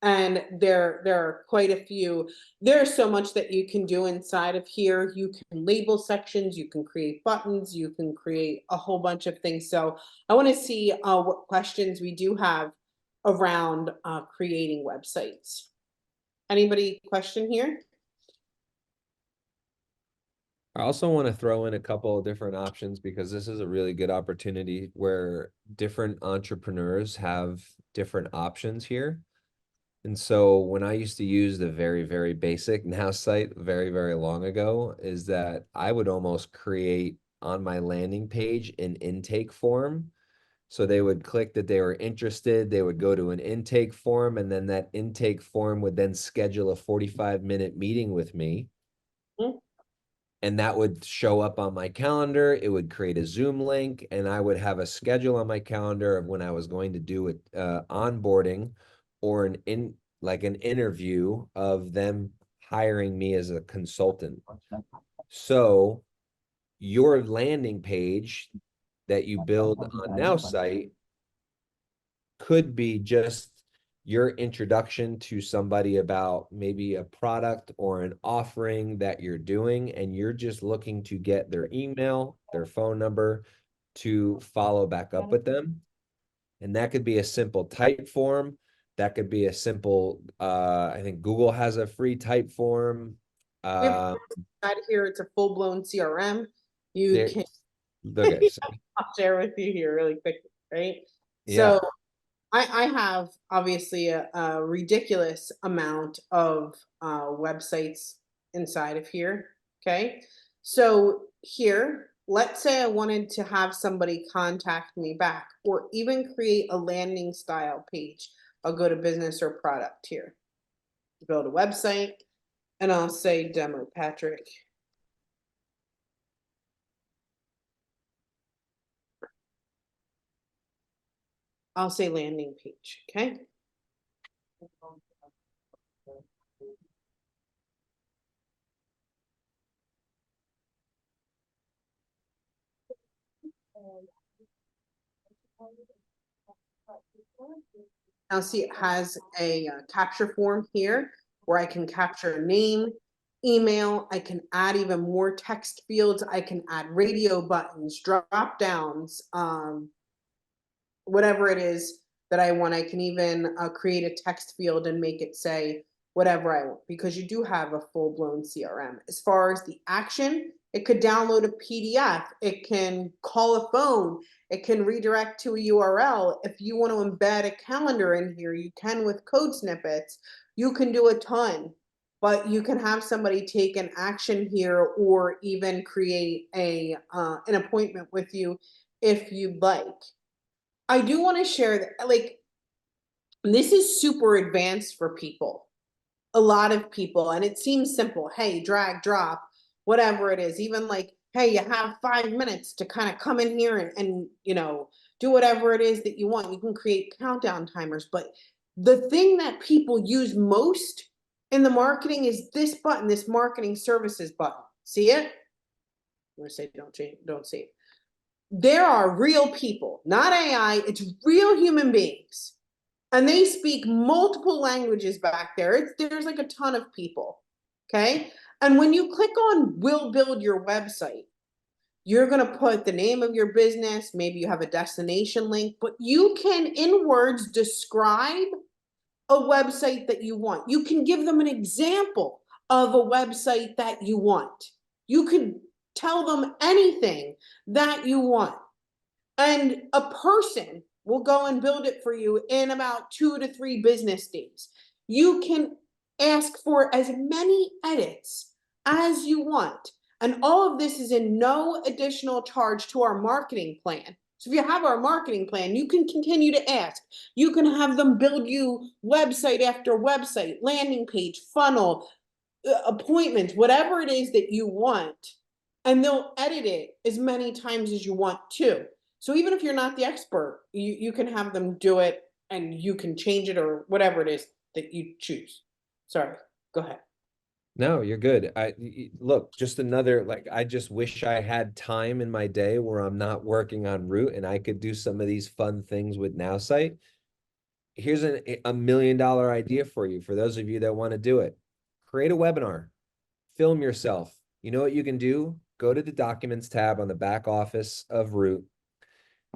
And there are quite a few. There's so much that you can do inside of here. You can label sections, you can create buttons, you can create a whole bunch of things. So I want to see what questions we do have around creating websites. Anybody question here? I also want to throw in a couple of different options because this is a really good opportunity where different entrepreneurs have different options here. And so when I used to use the very, very basic NowSite very, very long ago, is that I would almost create on my landing page an intake form. So they would click that they were interested, they would go to an intake form, and then that intake form would then schedule a 45-minute meeting with me. Mm-hmm. And that would show up on my calendar. It would create a Zoom link, and I would have a schedule on my calendar of when I was going to do it, onboarding or an interview of them hiring me as a consultant. So your landing page that you build on NowSite could be just your introduction to somebody about maybe a product or an offering that you're doing, and you're just looking to get their email, their phone number to follow back up with them. And that could be a simple type form. That could be a simple, I think Google has a free type form. Out here, it's a full-blown CRM. You can okay. So, I'll share with you here really quick, right? yeah. So I have obviously a ridiculous amount of websites inside of here. Okay. So here, let's say I wanted to have somebody contact me back or even create a landing style page. I'll go to business or product here, build a website, and I'll say demo Patrick. I'll say landing page, okay? Now see it has a capture form here where I can capture name, email, I can add even more text fields, I can add radio buttons, drop downs, whatever it is that I want. I can even create a text field and make it say whatever I want, because you do have a full-blown CRM. As far as the action, it could download a PDF, it can call a phone, it can redirect to a URL. If you want to embed a calendar in here, you can with code snippets. You can do a ton, but you can have somebody take an action here or even create a an appointment with you if you'd like. I do want to share that, like, this is super advanced for people, a lot of people, and it seems simple. Hey, drag, drop, whatever it is. Even like, hey, you have 5 minutes to kind of come in here and do whatever it is that you want. You can create countdown timers, but the thing that people use most in the marketing is this button, this marketing services button. See it? I'm gonna say don't see it. There are real people, not AI, it's real human beings. And they speak multiple languages back there. There's like a ton of people. Okay. And when you click on will build your website, you're going to put the name of your business. Maybe you have a destination link, but you can, in words, describe a website that you want. You can give them an example of a website that you want. You could tell them anything that you want. And a person will go and build it for you in about 2 to 3 business days. You can ask for as many edits as you want. And all of this is in no additional charge to our marketing plan. So if you have our marketing plan, you can continue to ask. You can have them build you website after website, landing page, funnel, appointments, whatever it is that you want. And they'll edit it as many times as you want to. So even if you're not the expert, you can have them do it and you can change it or whatever it is that you choose. Sorry, go ahead. No, you're good. Look, just another, like, I just wish I had time in my day where I'm not working on route and I could do some of these fun things with NowSite. Here's a $1 million idea for you, for those of you that want to do it. Create a webinar, film yourself. You know what you can do? Go to the documents tab on the back office of Root,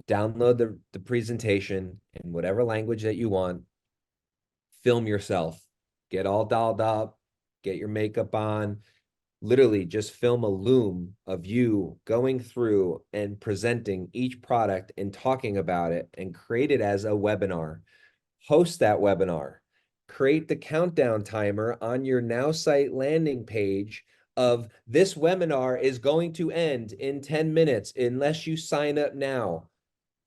download the presentation in whatever language that you want, film yourself, get all dolled up, get your makeup on, literally just film a loom of you going through and presenting each product and talking about it, and create it as a webinar. Host that webinar. Create the countdown timer on your NowSite landing page of this webinar is going to end in 10 minutes unless you sign up now.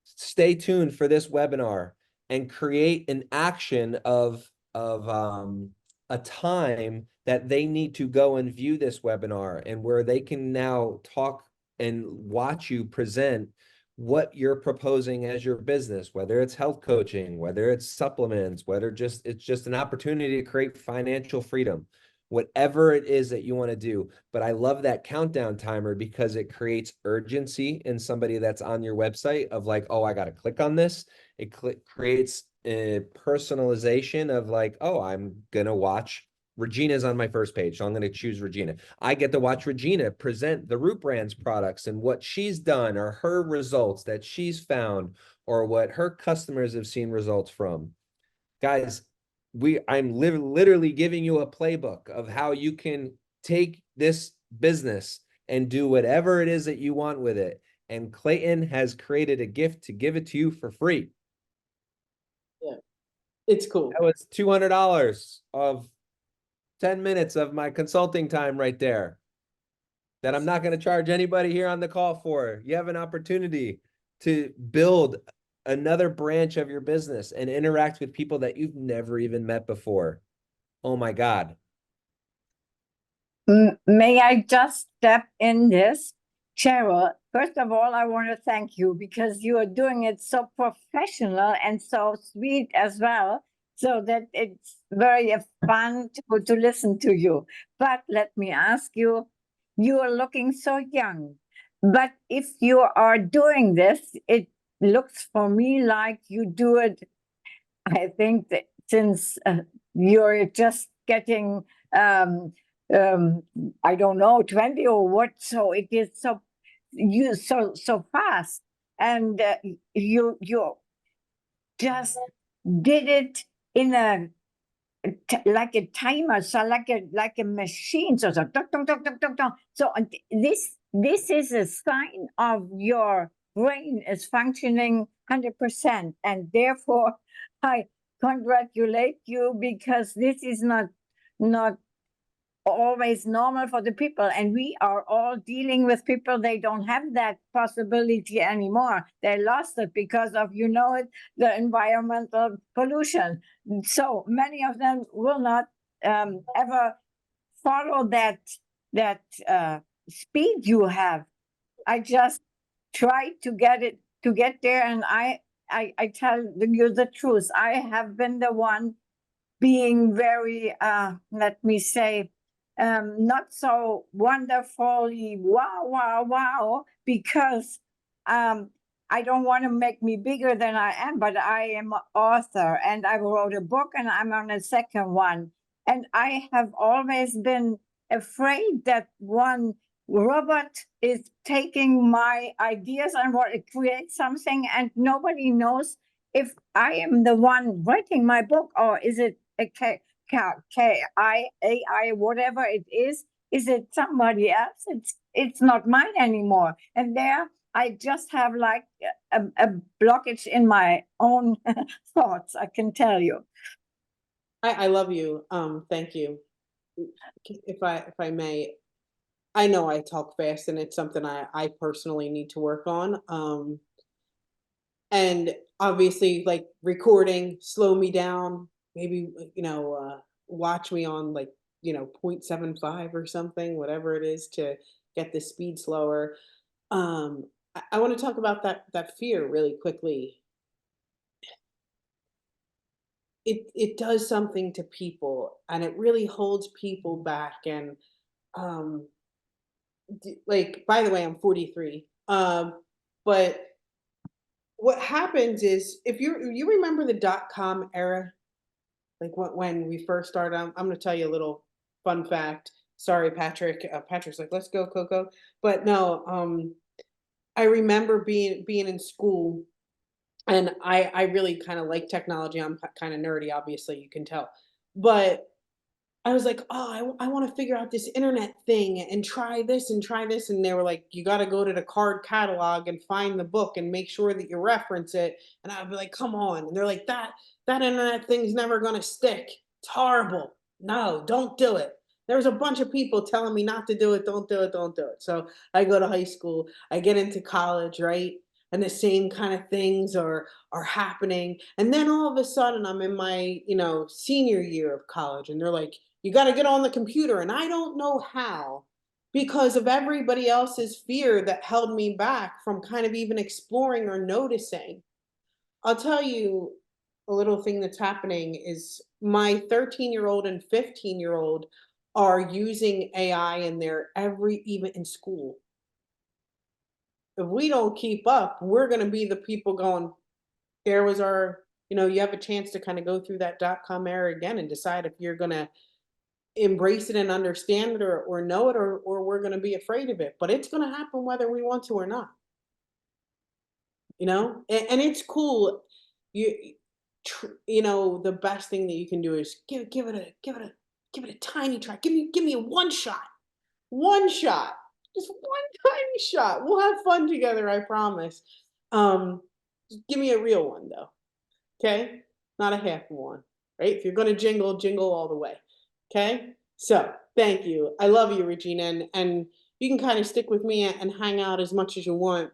Stay tuned for this webinar, and create an action of a time that they need to go and view this webinar, and where they can now talk and watch you present what you're proposing as your business, whether it's health coaching, whether it's supplements, whether it's just an opportunity to create financial freedom, whatever it is that you want to do. But I love that countdown timer because it creates urgency in somebody that's on your website of like, oh, I got to click on this. It creates a personalization of like, oh, I'm going to watch Regina's on my first page, so I'm going to choose Regina. I get to watch Regina present the Root Brands products and what she's done, or her results that she's found, or what her customers have seen results from. Guys, I'm literally giving you a playbook of how you can take this business and do whatever it is that you want with it. And Clayton has created a gift to give it to you for free. Yeah, it's cool. That was $200 of 10 minutes of my consulting time right there. that I'm not going to charge anybody here on the call for. You have an opportunity to build another branch of your business and interact with people that you've never even met before. Oh my God. May I just step in this? Cheryl, first of all, I want to thank you because you are doing it so professional and so sweet as well, so that it's very fun to listen to you. But let me ask you, you are looking so young. But if you are doing this, it looks for me like you do it, I think that since you're just getting, um, I don't know, 20 or what, so it is so fast, and you just did it in a like a timer, so like a machine, so tuk, tuk, tuk, tuk, tuk, tuk. So this is a sign of your brain is functioning 100%, and therefore I congratulate you because this is not always normal for the people, and we are all dealing with people, they don't have that possibility anymore. They lost it because of, you know it, the environmental pollution. So many of them will not ever follow that speed you have. I just try to get there, and I tell you the truth, I have been the one being very let me say not so wonderfully wow because I don't want to make me bigger than I am, but I am an author and I wrote a book and I'm on a second one, and I have always been afraid that one robot is taking my ideas and want to create something, and nobody knows if I am the one writing my book or is it a AI, whatever it is it somebody else? It's not mine anymore. And there I just have like a blockage in my own thoughts, I can tell you. I love you. Thank you. If I may, I know I talk fast and it's something I personally need to work on. And obviously like recording, slow me down, maybe, watch me on like, 0.75 or something, whatever it is to get the speed slower. I want to talk about that fear really quickly. It does something to people and it really holds people back. And um like, by the way, I'm 43. But what happens is, if you remember the dot-com era, like when we first started, I'm going to tell you a little fun fact. Sorry, Patrick. Patrick's like, let's go, Coco. But no, I remember being in school, and I really kind of like technology. I'm kind of nerdy, obviously, you can tell. But I was like, "Oh, I wanna figure out this internet thing and try this and try this," and they were like, "You gotta go to the card catalog and find the book and make sure that you reference it," and I'd be like, "Come on," and they're like, "That internet thing's never gonna stick. It's horrible. No, don't do it." There was a bunch of people telling me not to do it, "Don't do it, don't do it." So, I go to high school, I get into college, right? And the same kind of things are happening, and then all of a sudden, I'm in my, senior year of college, and they're like, you got to get on the computer. And I don't know how, because of everybody else's fear that held me back from kind of even exploring or noticing. I'll tell you a little thing that's happening is my 13-year-old and 15-year-old are using AI in their even in school. If we don't keep up, we're going to be the people going, there was our, you have a chance to kind of go through that dot-com era again and decide if you're going to embrace it and understand it or know it, or we're going to be afraid of it, but it's going to happen whether we want to or not, and it's cool. The best thing that you can do is give it a tiny try. Give me a one shot, just one tiny shot. We'll have fun together, I promise. Just give me a real one though. Okay, not a half one. Right, if you're going to jingle all the way. Okay. So thank you. I love you, Regina. And you can kind of stick with me and hang out as much as you want.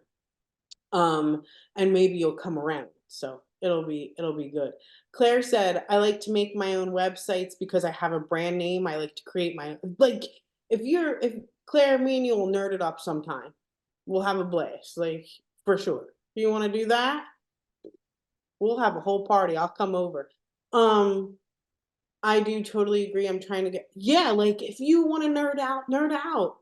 And maybe you'll come around. So it'll be good. Claire said, I like to make my own websites because I have a brand name. I like to create my like if Claire, me and you will nerd it up sometime. We'll have a blast, like for sure. Do you want to do that? We'll have a whole party. I'll come over. Um, I do totally agree. I'm trying to get, yeah, like if you want to nerd out, nerd out.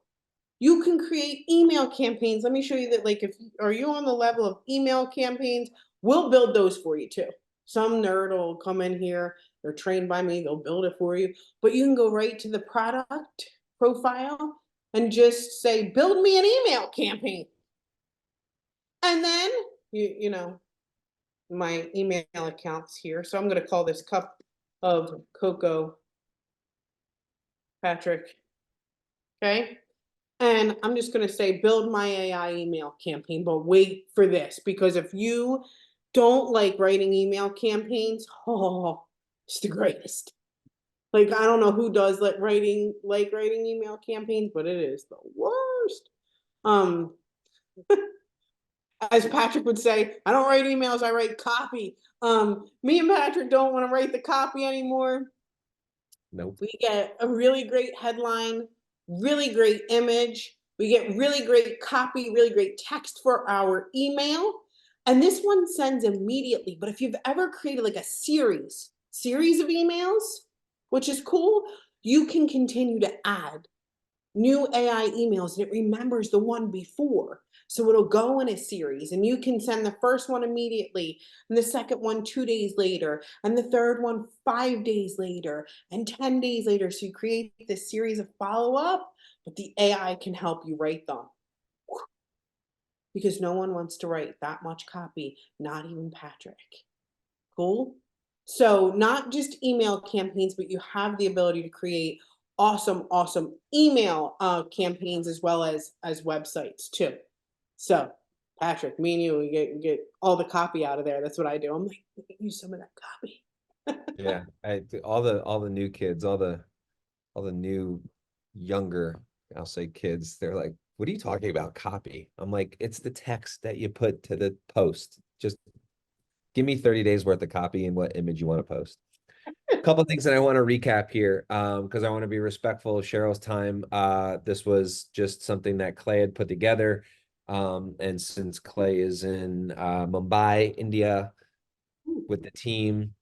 You can create email campaigns. Let me show you that. Like, if are you on the level of email campaigns, we'll build those for you too. Some nerd will come in here, they're trained by me, they'll build it for you. But you can go right to the product profile and just say, build me an email campaign. And then you know, my email accounts here. So I'm going to call this cup of cocoa Patrick. Okay. And I'm just going to say, build my AI email campaign, but wait for this, because if you don't like writing email campaigns, oh, it's the greatest. Like, I don't know who does like writing email campaigns, but it is the worst. As Patrick would say, I don't write emails, I write copy. Me and Patrick don't want to write the copy anymore. Nope. We get a really great headline, really great image. We get really great copy, really great text for our email. And this one sends immediately. But if you've ever created like a series of emails, which is cool, you can continue to add new AI emails and it remembers the one before. So it'll go in a series and you can send the first one immediately and the second one 2 days later and the third one 5 days later and 10 days later. So you create this series of follow-up, but the AI can help you write them. Because no one wants to write that much copy, not even Patrick. Cool? So not just email campaigns, but you have the ability to create awesome email campaigns as well as websites too. So Patrick, me and you, we get all the copy out of there. That's what I do. I'm like, use some of that copy. Yeah, all the new kids, all the new younger, I'll say kids, they're like, what are you talking about, copy? I'm like, it's the text that you put to the post. Just give me 30 days worth of copy and what image you want to post. A couple of things that I want to recap here, because I want to be respectful of Cheryl's time. This was just something that Clay had put together. And since Clay is in Mumbai, India, with the team,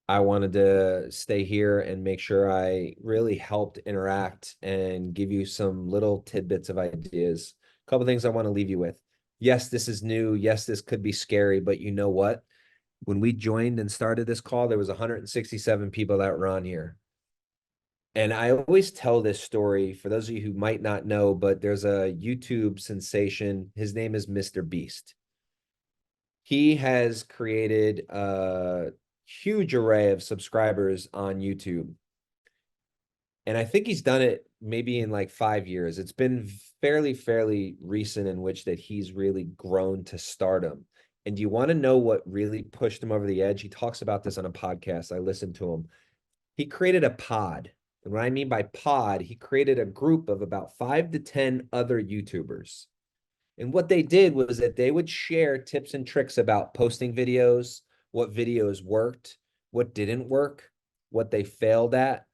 I wanted to stay here and make sure I really helped interact and give you some little tidbits of ideas. A couple of things I want to leave you with. Yes, this is new. Yes, this could be scary, but you know what? When we joined and started this call, there was 167 people that were on here. And I always tell this story for those of you who might not know, but there's a YouTube sensation. His name is Mr. Beast. He has created a huge array of subscribers on YouTube. And I think he's done it maybe in like 5 years. It's been fairly recent in which that he's really grown to stardom. And do you want to know what really pushed him over the edge? He talks about this on a podcast. I listened to him. He created a pod. And what I mean by pod, he created a group of about 5 to 10 other YouTubers. And what they did was that they would share tips and tricks about posting videos, what videos worked, what didn't work, what they failed at,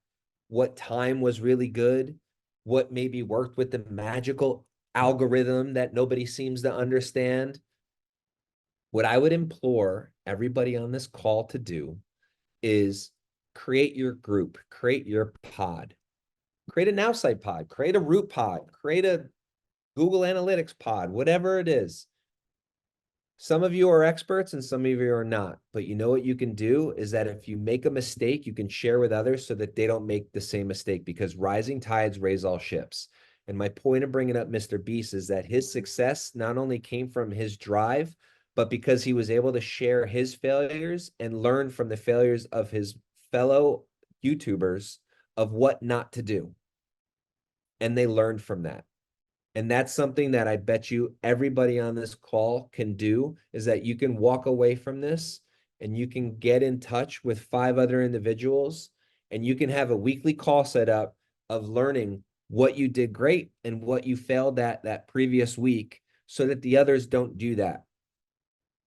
what time was really good, what maybe worked with the magical algorithm that nobody seems to understand. What I would implore everybody on this call to do is create your group, create your pod, create a NowSite pod, create a Root pod, create a Google Analytics pod, whatever it is. Some of you are experts and some of you are not, but you know what you can do is that if you make a mistake, you can share with others so that they don't make the same mistake, because rising tides raise all ships. And my point of bringing up Mr. Beast is that his success not only came from his drive, but because he was able to share his failures and learn from the failures of his fellow YouTubers of what not to do. And they learned from that. And that's something that I bet you everybody on this call can do, is that you can walk away from this and you can get in touch with 5 other individuals and you can have a weekly call set up of learning what you did great and what you failed at that previous week so that the others don't do that.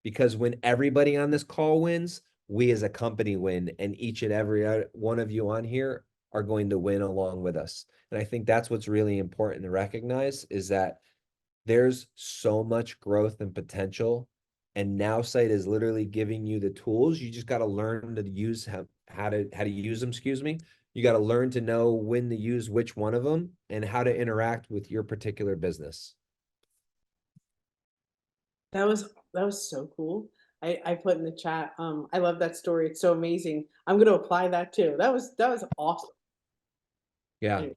Because when everybody on this call wins, we as a company win, and each and every one of you on here are going to win along with us. And I think that's what's really important to recognize, is that there's so much growth and potential, and NowSite is literally giving you the tools. You just got to learn to use how to use them, excuse me. You got to learn to know when to use which one of them and how to interact with your particular business. That was so cool. I put in the chat. I love that story. It's so amazing. I'm gonna apply that too. That was awesome. Yeah. Anyway.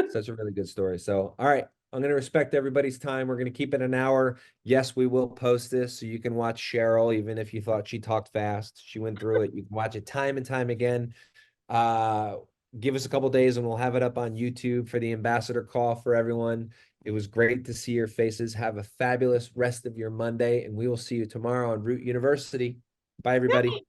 Such a really good story. So, all right, I'm going to respect everybody's time. We're going to keep it an hour. Yes, we will post this so you can watch Cheryl, even if you thought she talked fast. She went through it. You can watch it time and time again. Give us a couple days and we'll have it up on YouTube for the ambassador call for everyone. It was great to see your faces. Have a fabulous rest of your Monday, and we will see you tomorrow on Root University. Bye, everybody.